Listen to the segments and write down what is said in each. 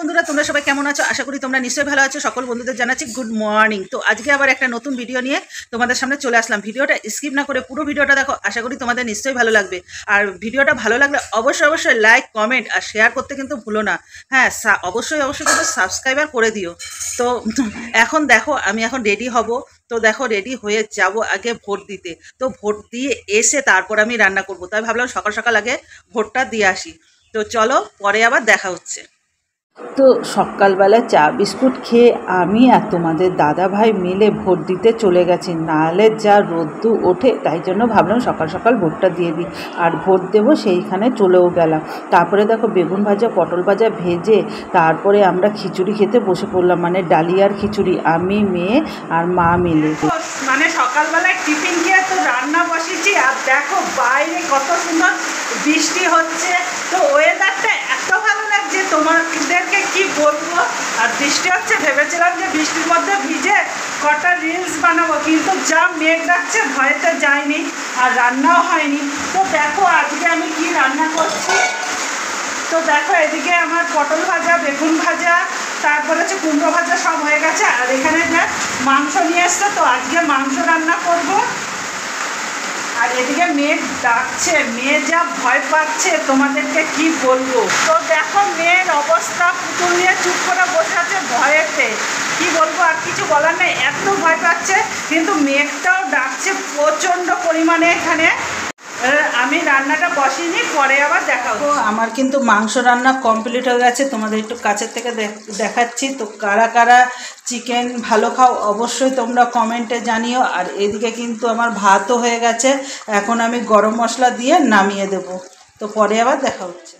বন্ধুরা, তোমরা সবাই কেমন আছো? আশা করি তোমরা নিশ্চয়ই ভালো আছো। সকল বন্ধুদের জানাচ্ছি গুড মর্নিং। তো আজকে আবার একটা নতুন ভিডিও নিয়ে তোমাদের সামনে চলে আসলাম। ভিডিওটা স্কিপ না করে পুরো ভিডিওটা দেখো, আশা করি তোমাদের নিশ্চয়ই ভালো লাগবে। আর ভিডিওটা ভালো লাগলে অবশ্যই লাইক, কমেন্ট আর শেয়ার করতে কিন্তু ভুলো না। হ্যাঁ, অবশ্যই কিন্তু সাবস্ক্রাইবার করে দিও। তো এখন দেখো, আমি এখন রেডি হব। তো দেখো, রেডি হয়ে যাব আগে ভোট দিতে। তো ভোট দিয়ে এসে তারপর আমি রান্না করব। তাই ভাবলাম সকাল সকাল আগে ভোটটা দিয়ে আসি। তো চলো, পরে আবার দেখা হচ্ছে। তো সকালবেলা চা বিস্কুট খেয়ে আমি আর তোমাদের দাদা ভাই মিলে ভোট দিতে চলে গেছি। নাহলে যা রোদ্দু ওঠে, তাই জন্য ভাবলাম সকাল সকাল ভোটটা দিয়ে দিই। আর ভোট দেবো সেইখানে চলেও গেলাম। তারপরে দেখো, বেগুন ভাজা পটল ভাজা ভেজে তারপরে আমরা খিচুড়ি খেতে বসে পড়লাম, মানে ডালিয়ার খিচুড়ি, আমি মেয়ে আর মা মিলে। মানে সকালবেলায় টিফিন খেয়ে তো রান্না বসেছি। আর দেখো বাইরে কত সুন্দর বৃষ্টি হচ্ছে। তো ওয়েদারটা এত ভালো লাগছে, তোমাদেরকে কি বলবো। আর বৃষ্টি হচ্ছে, ভেবেছিলাম যে বৃষ্টির মধ্যে ভিজে কটা রিলস বানাবো, কিন্তু যা মেঘ ডাকছে ভয়েতে যায়নি আর রান্নাও হয়নি। তো দেখো আজকে আমি কি রান্না করছি। তো দেখো, এদিকে আমার পটল ভাজা, বেগুন ভাজা, তারপরে হচ্ছে কুমড়ো ভাজা সব হয়ে গেছে। আর এখানে যে মাংস নিয়ে এসছে, তো আজকে মাংস রান্না করব। আর এদিকে মেয়ে ডাকছে, মেয়ে যা ভয় পাচ্ছে তোমাদেরকে কি বলবো। তো দেখো মেয়ের অবস্থা, পুতুল নিয়ে চুপ করে বসে আছে ভয়েতে। কি বলবো, আর কিছু বলার নেই, এত ভয় পাচ্ছে। কিন্তু মেঘটাও ডাকছে প্রচণ্ড পরিমাণে এখানে। আমি রান্নাটা বসিনি, পরে আবার দেখাবো। আমার কিন্তু মাংস রান্না কমপ্লিট হয়ে গেছে। তোমাদের একটু কাছের থেকে দেখাচ্ছি। তো কারা কারা চিকেন ভালো খাও অবশ্যই তোমরা কমেন্টে জানিও। আর এদিকে কিন্তু আমার ভাতও হয়ে গেছে। এখন আমি গরম মশলা দিয়ে নামিয়ে দেব। তো পরে আবার দেখা হচ্ছে।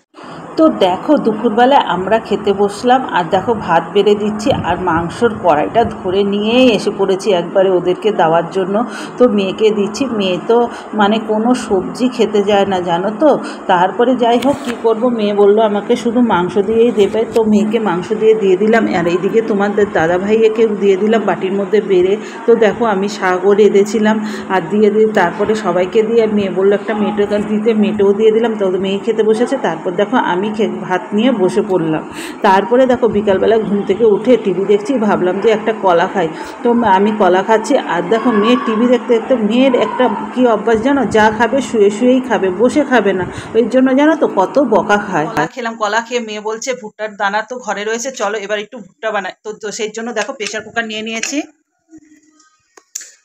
তো দেখো, দুপুরবেলায় আমরা খেতে বসলাম। আর দেখো ভাত বেড়ে দিচ্ছি, আর মাংসর কড়াইটা ধরে নিয়েই এসে পড়েছি একবারে ওদেরকে দেওয়ার জন্য। তো মেয়েকে দিচ্ছি। মেয়ে তো মানে কোনো সবজি খেতে যায় না, জানো তো। তারপরে যাই হোক, কী করব, মেয়ে বললো আমাকে শুধু মাংস দিয়েই দেবে। তো মেয়েকে মাংস দিয়ে দিলাম। আর এইদিকে তোমাদের দাদাভাইকে দিয়ে দিলাম বাটির মধ্যে বেড়ে। তো দেখো, আমি সাগর রেঁধেছিলাম আর দিয়ে তারপরে সবাইকে দিয়ে, মেয়ে বললো একটা মেয়েটাকে দিতে, মেয়েটাও দিয়ে দিলাম। তো মেয়ে খেতে বসেছে। তারপর দেখো আমি ভাত নিয়ে বসে পড়লাম। তারপরে দেখো বিকালবেলা ঘুম থেকে উঠে টিভি দেখছি, ভাবলাম যে একটা কলা খাই। তো আমি কলা খাচ্ছি। আর দেখো মেয়ে টিভি দেখতে দেখতে, মেয়ের একটা কী অভ্যাস জানো, যা খাবে শুয়েই খাবে, বসে খাবে না। ওই জন্য জানো তো কত বকা খায়। খেলাম, কলা খেয়ে মেয়ে বলছে ভুট্টার দানা তো ঘরে রয়েছে, চলো এবার একটু ভুট্টা বানাই। তো সেই জন্য দেখো প্রেশার কুকার নিয়ে নিয়েছি।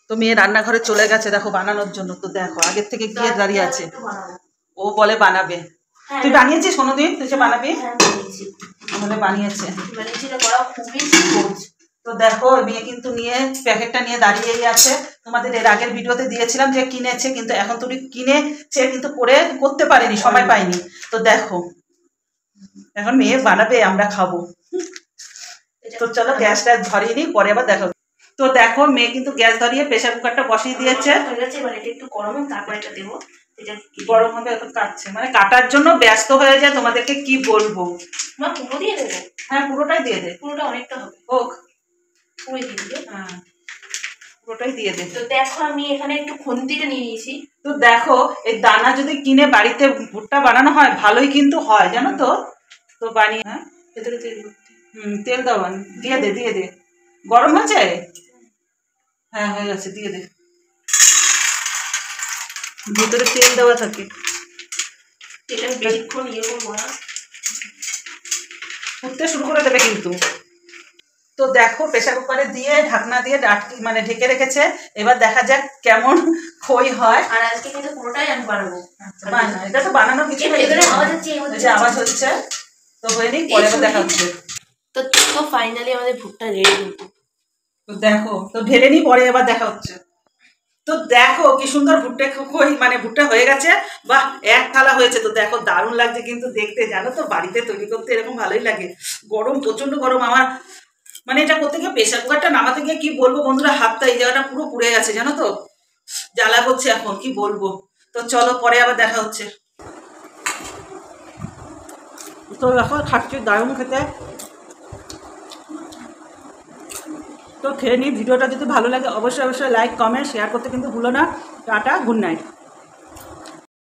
তো মেয়ে রান্নাঘরে চলে গেছে দেখো বানানোর জন্য। তো দেখো আগের থেকে গিয়ে দাঁড়িয়ে আছে, ও বলে বানাবে। তুই বানিয়েছিস কোনোদিন? তুই যে বানাবি বলে বানিয়েছে। তো দেখো মেয়ে কিন্তু নিয়ে প্যাকেটটা নিয়ে দাঁড়িয়েই আছে। তোমাদের এর আগের ভিডিওতে দিয়েছিলাম যে কিনেছে, কিন্তু এখন তুমি কিনেছে কিন্তু করতে পারেনি, সময় পাইনি। তো দেখো এখন মেয়ে বানাবে, আমরা খাবো। তো চলো গ্যাসটা ধরিয়ে নিই, পরে আবার দেখো। তো দেখো মেয়ে কিন্তু গ্যাস ধরিয়ে প্রেশার কুকারটা বসিয়ে দিয়েছে। একটু গরম হোক, তারপরে এটা দেবো। গরম হবে, এখন কাটছে, মানে কাটার জন্য ব্যস্ত হয়ে যায়। তোমাদেরকে কি বলবো। পুরো দিয়ে দেবো? হ্যাঁ পুরোটাই দিয়ে দে। পুরোটা অনেকটা হবে, হোক পুরোই দিয়ে দে। হ্যাঁ পুরোটাই দিয়ে দে। তো দেখো আমি এখানে একটু খুন্তিটা নিয়ে নিয়েছি। তো দেখো এই দানা যদি কিনে বাড়িতে ভুট্টা বানানো হয় ভালোই কিন্তু হয়, জানো তো। তো বানিয়ে, হ্যাঁ ভেতরে তেল, তেল দাও, দিয়ে দে। গরম হয়েছে? হ্যাঁ হয়ে গেছে, দিয়ে দে। ভিতরে তেল দেওয়া থাকে। এটা বেশিক্ষণ ইয়ে করবো না, ফুটতে শুরু করে দেবে কিন্তু। তো দেখো প্রেশার কুকারে দিয়ে ঢাকনা দিয়ে মানে ঢেকে রেখেছে। এবার দেখা যাক কেমন খই হয়। আর আজকে কিন্তু পুরোটাই আমি বানাবো। এটা তো বানানো কিছু আওয়াজ হচ্ছে। তো হয়নি, পরে আবার দেখা হচ্ছে। তো দেখো ফাইনালি আমাদের ভুট্টা রেডি কিন্তু। তো দেখো, তো ঢেলে নি, পরে আবার দেখা হচ্ছে। তো দেখো কি সুন্দর ভুট্টা হয়ে গেছে। বাহ, এক থালা হয়েছে। তো দেখো দারুণ লাগছে কিন্তু দেখতে, জানো তো। বাড়িতে তৈরি করতে এরকম ভালোই লাগে। গরম, প্রচন্ড গরম। আমার মানে এটা করতে গিয়ে, প্রেশার কুকারটা নামাতে গিয়ে কি বলবো বন্ধুরা, হাতটা এই জায়গাটা পুরো পুড়ে গেছে, জানো তো। জ্বালা করছে এখন, কি বলবো। তো চলো পরে আবার দেখা হচ্ছে। তো দেখো খাচ্ছি, দারুণ খেতে। তো খেয়ে নিই। ভিডিওটা যদি ভালো লাগে অবশ্যই লাইক, কমেন্ট, শেয়ার করতে কিন্তু ভুলো না। Tata, good night.